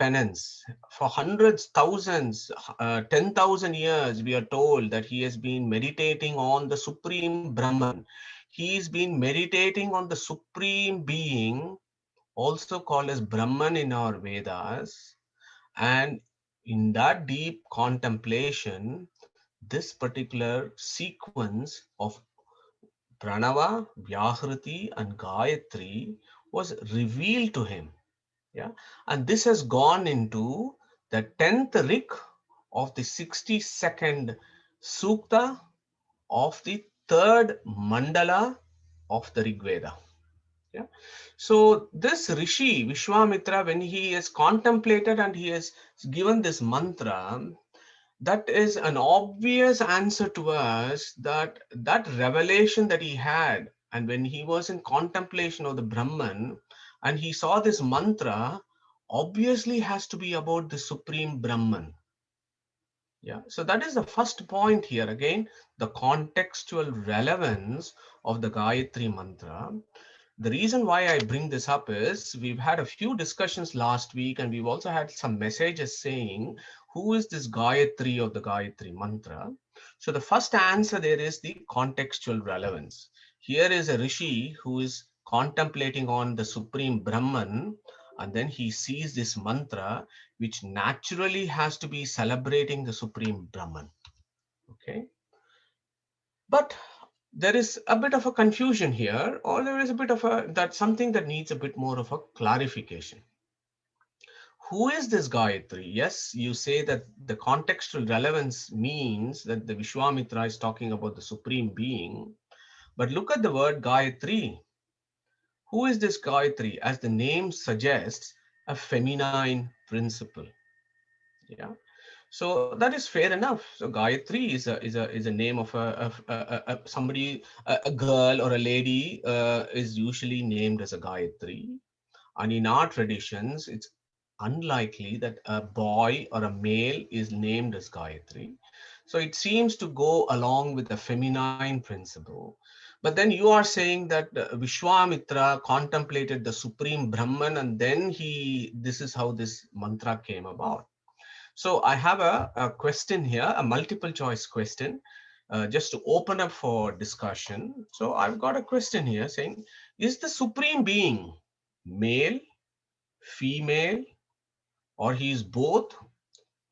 penance. For hundreds, thousands, 10,000 years, we are told that he has been meditating on the Supreme Brahman. He's been meditating on the Supreme Being, also called as Brahman in our Vedas. And in that deep contemplation, this particular sequence of Pranava, Vyahriti, and Gayatri was revealed to him. Yeah, and this has gone into the 10th rik of the 62nd sukta of the third mandala of the Rig Veda. Yeah, so this Rishi Vishvamitra, when he has contemplated and he has given this mantra, that is an obvious answer to us that that revelation that he had, and when he was in contemplation of the Brahman and he saw this mantra, obviously has to be about the Supreme Brahman. Yeah, so that is the first point here. Again, the contextual relevance of the Gayatri mantra. The reason why I bring this up is we've had a few discussions last week, and we've also had some messages saying, who is this Gayatri of the Gayatri mantra? So the first answer there is the contextual relevance. Here is a Rishi who is contemplating on the Supreme Brahman, and then he sees this mantra, which naturally has to be celebrating the Supreme Brahman. Okay. But there is a bit of a confusion here, or there is a bit of something that needs a bit more of a clarification. Who is this Gayatri? Yes, you say that the contextual relevance means that the Vishwamitra is talking about the Supreme Being, but look at the word Gayatri. Who is this Gayatri? As the name suggests, a feminine principle. Yeah. So that is fair enough. So Gayatri is a name of somebody, a girl or a lady is usually named as a Gayatri. And in our traditions, it's unlikely that a boy or a male is named as Gayatri. So it seems to go along with the feminine principle. But then you are saying that Vishwamitra contemplated the Supreme Brahman, and then this is how this mantra came about. So I have a question here, a multiple choice question, just to open up for discussion. So I've got a question here saying, is the Supreme Being male, female, or he is both,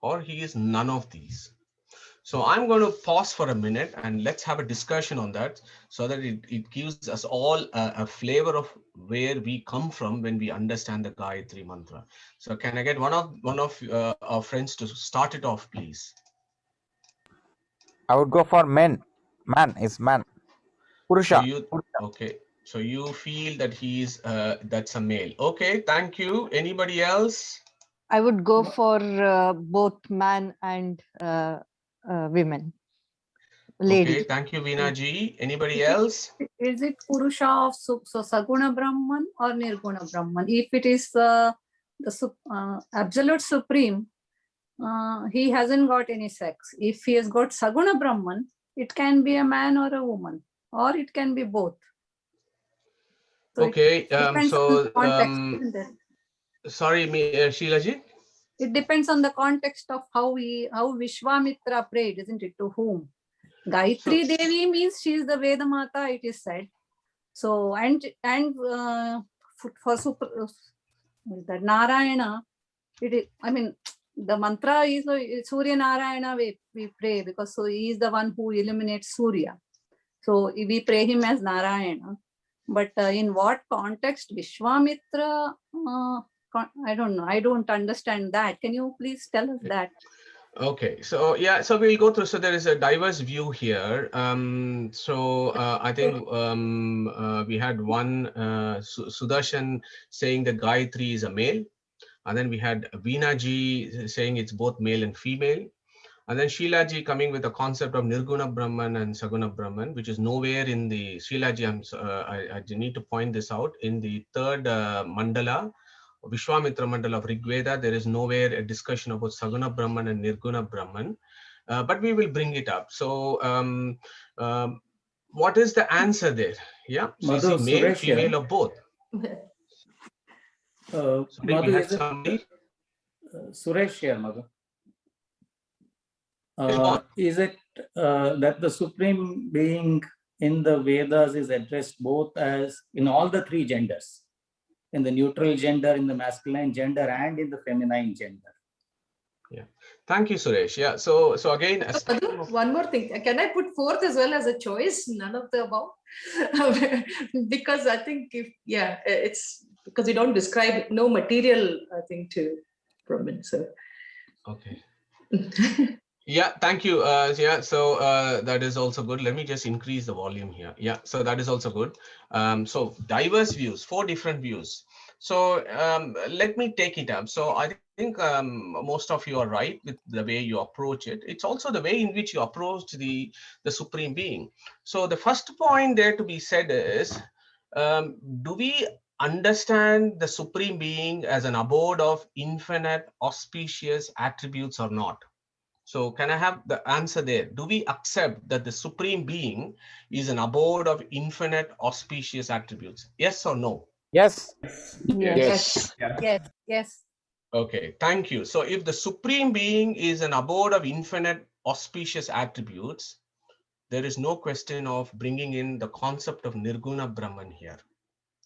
or he is none of these? So I'm going to pause for a minute and let's have a discussion on that, so that it gives us all a flavor of where we come from when we understand the Gayatri mantra. So can I get one of our friends to start it off, please? I would go for men. Man is man. Purusha. Okay. So you feel that that's a male. Okay, thank you. Anybody else? I would go for both man and women. Lady. Okay, thank you, Veena ji. Anybody else? Is it Purusha of so Saguna Brahman or Nirguna Brahman? If it is the absolute supreme, he hasn't got any sex. If he has got Saguna Brahman, it can be a man or a woman, or it can be both. So okay, sorry, Sheila ji? It depends on the context of how Vishwamitra prayed, isn't it? To whom? Gayatri Devi means she is the Veda Mata, it is said. So, for the Narayana, it is, I mean, the mantra is Surya Narayana, we pray, because so he is the one who illuminates Surya. So we pray him as Narayana. But in what context Vishwamitra, I don't know. I don't understand that. Can you please tell us that? Okay, so yeah, so we'll go through. So there is a diverse view here. I think we had one Sudarshan saying that Gayatri is a male, and then we had Veena ji saying it's both male and female, and then Sheila ji coming with the concept of Nirguna Brahman and Saguna Brahman, which is nowhere in the Sheila ji. I need to point this out in the third mandala. Vishwamitra Mandala of Rig Veda, there is nowhere a discussion about Saguna Brahman and Nirguna Brahman, but we will bring it up. So, what is the answer there? Yeah, so Madhu, male, Suresh, female, or both? Madhu, Suresh here, Madhu. Yes, go on. Is it that the Supreme Being in the Vedas is addressed both as in all the three genders, in the neutral gender, in the masculine gender, and in the feminine gender? Yeah. Thank you, Suresh. Yeah. So again, Madhu, one more thing. Can I put fourth as well as a choice? None of the above. Because I think it's because we don't describe no material, I think, to Brahman. So okay. Yeah, thank you. Yeah, so that is also good. Let me just increase the volume here. Yeah, so that is also good. So diverse views, 4 different views. So let me take it up. So I think most of you are right with the way you approach it. It's also the way in which you approach the Supreme Being. So the first point there to be said is, do we understand the Supreme Being as an abode of infinite auspicious attributes or not? So can I have the answer there? Do we accept that the Supreme Being is an abode of infinite auspicious attributes? Yes or no? Yes. Yes. Yes. Okay, thank you. So if the Supreme Being is an abode of infinite auspicious attributes, there is no question of bringing in the concept of Nirguna Brahman here.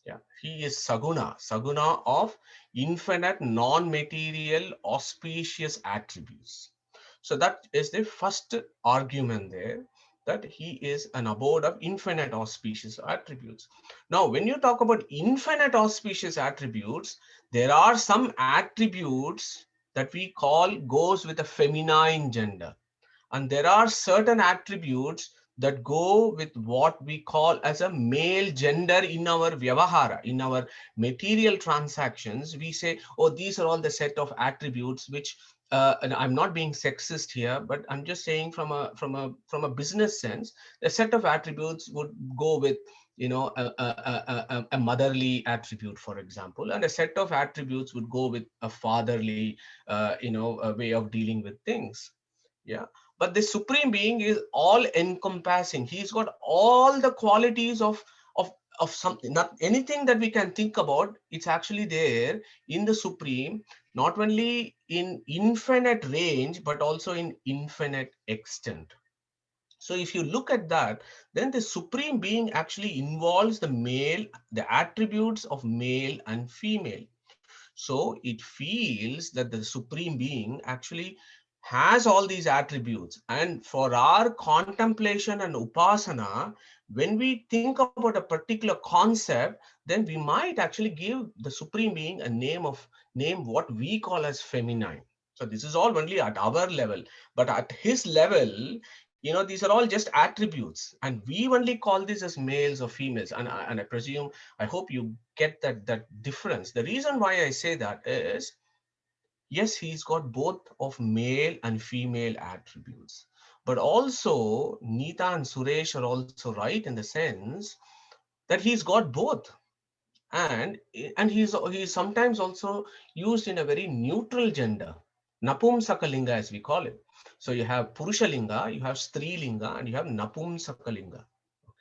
Yeah, he is Saguna of infinite non-material auspicious attributes. So that is the first argument there, that he is an abode of infinite auspicious attributes. Now, when you talk about infinite auspicious attributes, there are some attributes that we call goes with a feminine gender. And there are certain attributes that go with what we call as a male gender in our vyavahara, in our material transactions. We say, oh, these are all the set of attributes which, and I'm not being sexist here, but I'm just saying from a business sense, a set of attributes would go with, you know, a motherly attribute, for example, and a set of attributes would go with a fatherly, a way of dealing with things. Yeah. But the Supreme Being is all encompassing. He's got all the qualities of something, not anything that we can think about. It's actually there in the Supreme, not only in infinite range, but also in infinite extent. So if you look at that, then the Supreme Being actually involves the attributes of male and female. So it feels that the Supreme Being actually has all these attributes. And for our contemplation and upasana, when we think about a particular concept, then we might actually give the Supreme Being a name what we call as feminine. So this is all only at our level, but at his level, these are all just attributes, and we only call this as males or females. And I presume, I hope you get that difference. The reason why I say that is, yes, he's got both of male and female attributes, but also Neeta and Suresh are also right in the sense that he's got both. And he's sometimes also used in a very neutral gender, napumsakalinga as we call it. So you have purushalinga, you have strilinga, and you have napumsakalinga.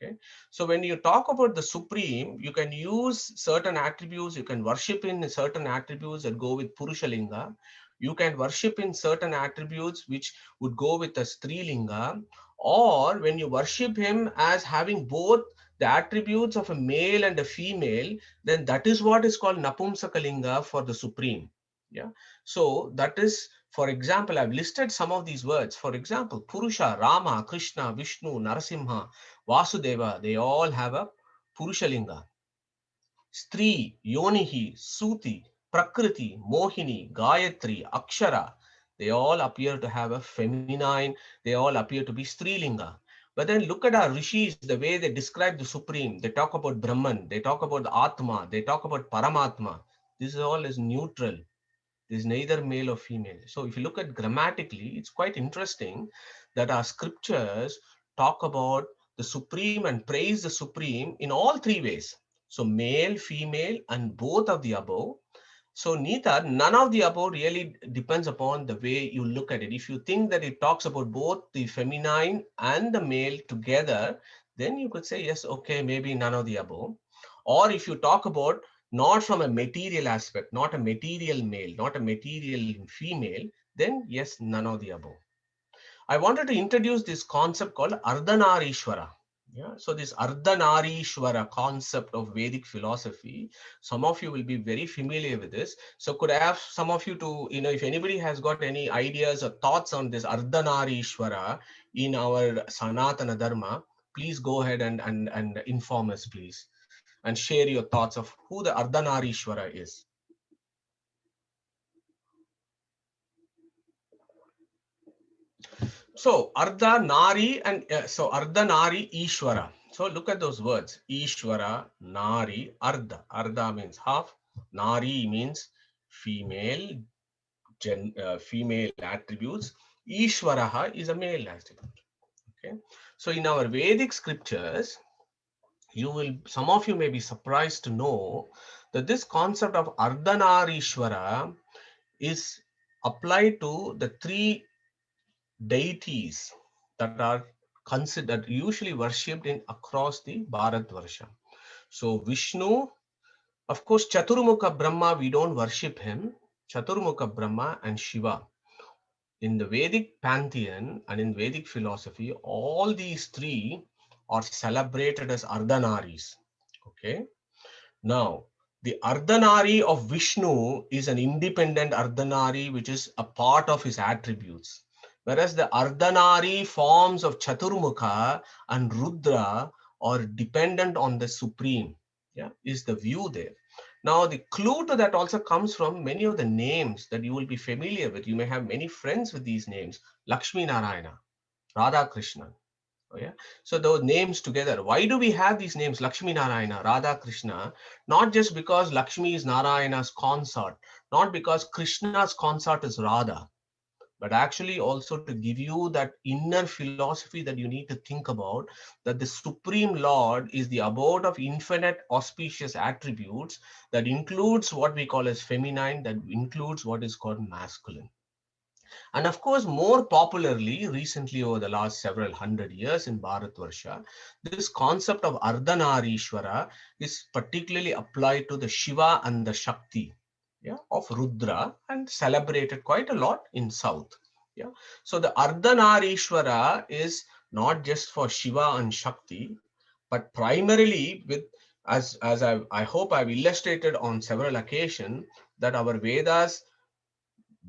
Okay, so when you talk about the Supreme, you can use certain attributes, you can worship in certain attributes that go with purushalinga, you can worship in certain attributes which would go with a strilinga, or when you worship him as having both the attributes of a male and a female, then that is what is called napumsakalinga for the Supreme. Yeah. So that is, for example, I've listed some of these words. For example, Purusha, Rama, Krishna, Vishnu, Narasimha, Vasudeva, they all have a Purushalinga. Stri, Yonihi, Suti, Prakriti, Mohini, Gayatri, Akshara, they all appear to have a feminine, they all appear to be Strilinga. But then look at our rishis, the way they describe the Supreme. They talk about Brahman, they talk about the Atma, they talk about Paramatma. This is all is neutral. There's neither male or female. So if you look at grammatically, it's quite interesting that our scriptures talk about the Supreme and praise the Supreme in all 3 ways. So male, female, and both of the above. So Neeta, none of the above really depends upon the way you look at it. If you think that it talks about both the feminine and the male together, then you could say, yes, okay, maybe none of the above. Or if you talk about not from a material aspect, not a material male, not a material female, then yes, none of the above. I wanted to introduce this concept called Ardhanarishwara. Yeah, so this Ardhanarishwara concept of Vedic philosophy, some of you will be very familiar with this. So could I have some of you to, if anybody has got any ideas or thoughts on this Ardhanarishwara in our Sanatana Dharma, please go ahead and inform us, please, and share your thoughts of who the Ardhanarishwara is. So Ardha Nari and so Ardha Nari Ishwara. So look at those words: Ishwara, Nari, Ardha. Ardha means half. Nari means female, female attributes. Ishwaraha is a male attribute. Okay. So in our Vedic scriptures, some of you may be surprised to know that this concept of Ardhanarishwara is applied to the three deities that are considered usually worshipped in across the Bharatvarsha. So Vishnu, of course, Chaturmukha Brahma, we don't worship him. Chaturmukha Brahma and Shiva. In the Vedic pantheon and in Vedic philosophy, all these three are celebrated as Ardhanaris. Okay. Now, the Ardhanari of Vishnu is an independent Ardhanari, which is a part of his attributes. Whereas the Ardhanari forms of Chaturmukha and Rudra are dependent on the Supreme. Yeah, is the view there. Now, the clue to that also comes from many of the names that you will be familiar with. You may have many friends with these names: Lakshmi Narayana, Radha Krishna. Oh, yeah. So those names together, why do we have these names, Lakshmi Narayana, Radha Krishna? Not just because Lakshmi is Narayana's consort, not because Krishna's consort is Radha, but actually also to give you that inner philosophy that you need to think about, that the Supreme Lord is the abode of infinite auspicious attributes that includes what we call as feminine, that includes what is called masculine. And of course, more popularly, recently over the last several hundred years in Bharatvarsha, this concept of Ardhanarishwara is particularly applied to the Shiva and the Shakti, yeah, of Rudra, and celebrated quite a lot in South. Yeah. So the Ardhanarishwara is not just for Shiva and Shakti, but primarily with, as I hope I've illustrated on several occasions, that our Vedas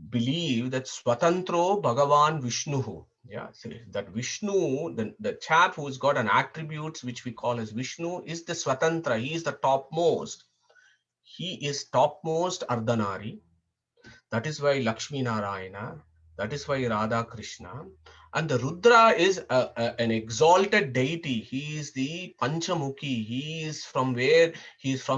believe that Swatantro Bhagavan Vishnu. Yeah, so that Vishnu, the chap who's got an attributes which we call as Vishnu, is the Swatantra. He is the topmost. He is topmost Ardhanari. That is why Lakshmi Narayana. That is why Radha Krishna. And the Rudra is an exalted deity. He is the Panchamukhi. He is from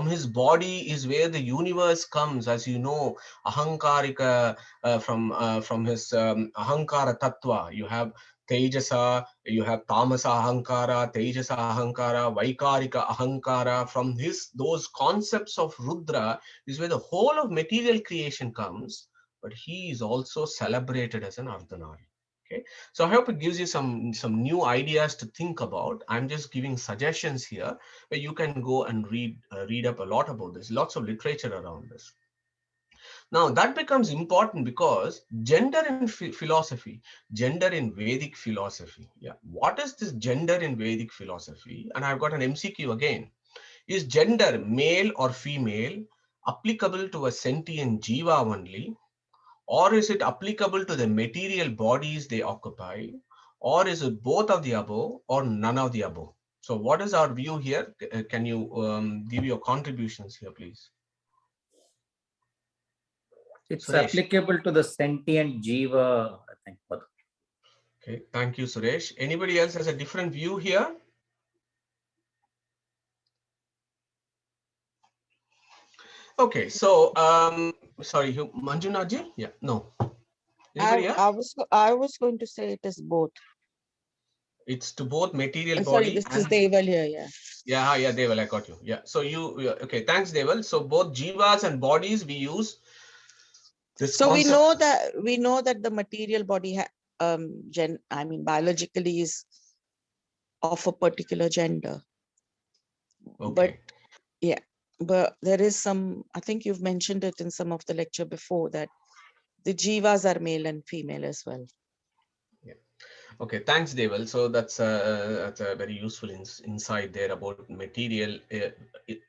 his body is where the universe comes. As you know, Ahankarika, from his Ahankara Tattva. You have Tejasa, you have Tamasa Ahankara, Tejasa Ahankara, Vaikarika Ahankara. From those concepts of Rudra is where the whole of material creation comes, but he is also celebrated as an Ardhanari. Okay, so I hope it gives you some new ideas to think about. I'm just giving suggestions here, where you can go and read up a lot about this. Lots of literature around this. Now that becomes important because gender in philosophy, gender in Vedic philosophy. Yeah, what is this gender in Vedic philosophy? And I've got an MCQ again. Is gender male or female applicable to a sentient jiva only? Or is it applicable to the material bodies they occupy? Or is it both of the above or none of the above? So what is our view here? Can you give your contributions here, please? It's Suresh. applicable to the sentient jiva, I think. Okay, thank you, Suresh. Anybody else has a different view here? Okay, so sorry, Manjunaji? Yeah, no. Anybody else? I was going to say it is both. It's to both material Sorry, body this and is Deval here, yeah. Yeah, Deval, I got you. Yeah, so okay, thanks, Deval. So both jivas and bodies we use this so concept. we know that the material body biologically is of a particular gender. Okay. But yeah, But there is some, I think you've mentioned it in some of the lecture before, that the jivas are male and female as well. Okay, thanks, Deval. So that's a very useful insight there about material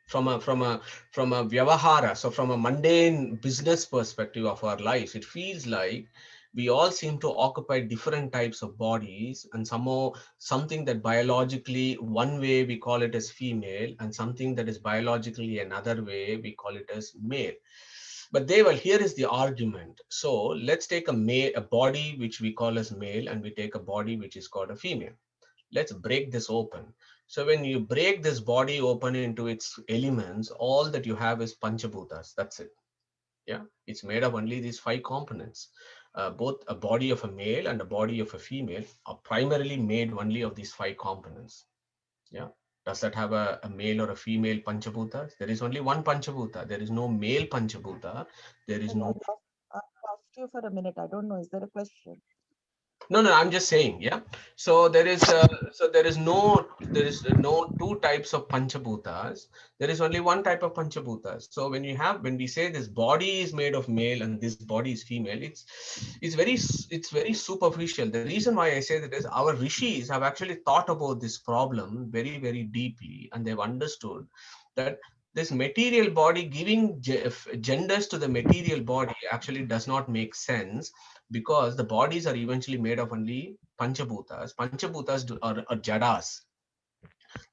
from a vyavahara. So from a mundane business perspective of our lives, it feels like we all seem to occupy different types of bodies, and somehow something that biologically one way we call it as female, and something that is biologically another way we call it as male. But Deval, here is the argument. So let's take a body which we call as male, and we take a body which is called a female. Let's break this open. So when you break this body open into its elements, all that you have is panchabhutas. That's it. Yeah, it's made of only these five components. Both a body of a male and a body of a female are primarily made only of these five components. Yeah. Does that have a male or a female panchabhuta? There is only one panchabhuta. There is no male panchabhuta. There is no. I lost you for a minute. I don't know. Is there a question? No, I'm just saying, yeah. So there is no two types of panchabhutas. There is only one type of panchabhutas. So when we say this body is made of male and this body is female, it's very superficial. The reason why I say that is our rishis have actually thought about this problem very, very deeply, and they've understood that this material body giving genders to the material body actually does not make sense, because the bodies are eventually made of only panchabhutas. Panchabhutas are jadas.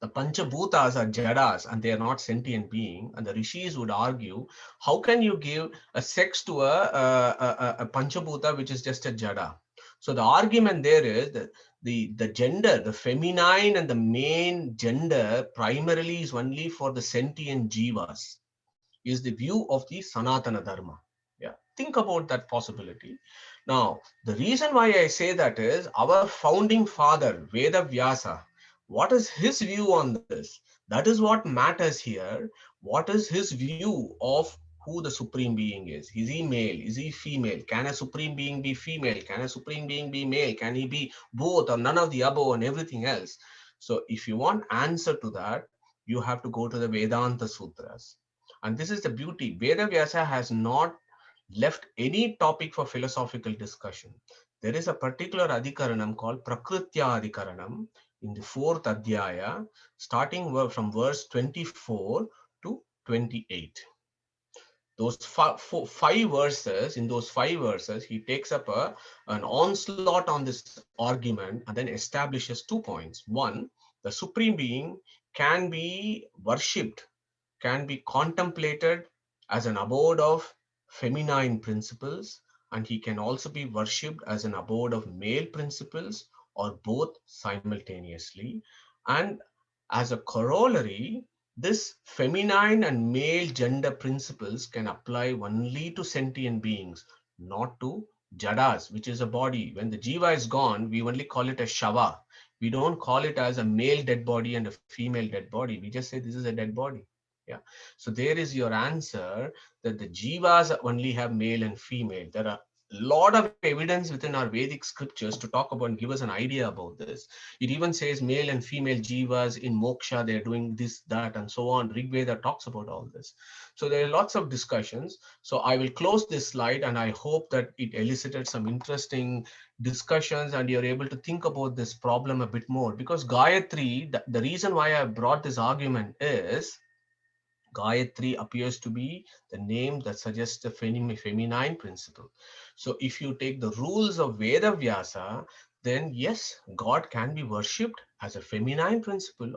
The panchabhutas are jadas, and they are not sentient being. And the rishis would argue, how can you give a sex to a panchabhuta which is just a jada? So the argument there is that the gender, the feminine and the main gender primarily is only for the sentient jivas, is the view of the Sanatana Dharma. Yeah, think about that possibility. Now, the reason why I say that is our founding father, Veda Vyasa, what is his view on this? That is what matters here. What is his view of who the supreme being is? Is he male? Is he female? Can a supreme being be female? Can a supreme being be male? Can he be both or none of the above and everything else? So if you want answer to that, you have to go to the Vedanta Sutras. And this is the beauty. Veda Vyasa has not left any topic for philosophical discussion. There is a particular adhikaranam called Prakritya Adhikaranam in the fourth adhyaya, starting from verse 24 to 28. Those five verses, in those five verses, he takes up an onslaught on this argument and then establishes 2 points. One, the supreme being can be worshipped, can be contemplated as an abode of feminine principles, and he can also be worshipped as an abode of male principles, or both simultaneously. And as a corollary, this feminine and male gender principles can apply only to sentient beings, not to jadas, which is a body. When the jiva is gone, we only call it a shava. We don't call it as a male dead body and a female dead body. We just say this is a dead body. Yeah. So there is your answer, that the jivas only have male and female. There are a lot of evidence within our Vedic scriptures to talk about and give us an idea about this. It even says male and female jivas in moksha, they're doing this, that, and so on. Rig Veda talks about all this. So there are lots of discussions. So I will close this slide, and I hope that it elicited some interesting discussions and you're able to think about this problem a bit more. Because Gayatri, the reason why I brought this argument is Gayatri appears to be the name that suggests the feminine principle. So if you take the rules of Veda Vyasa, then yes, God can be worshipped as a feminine principle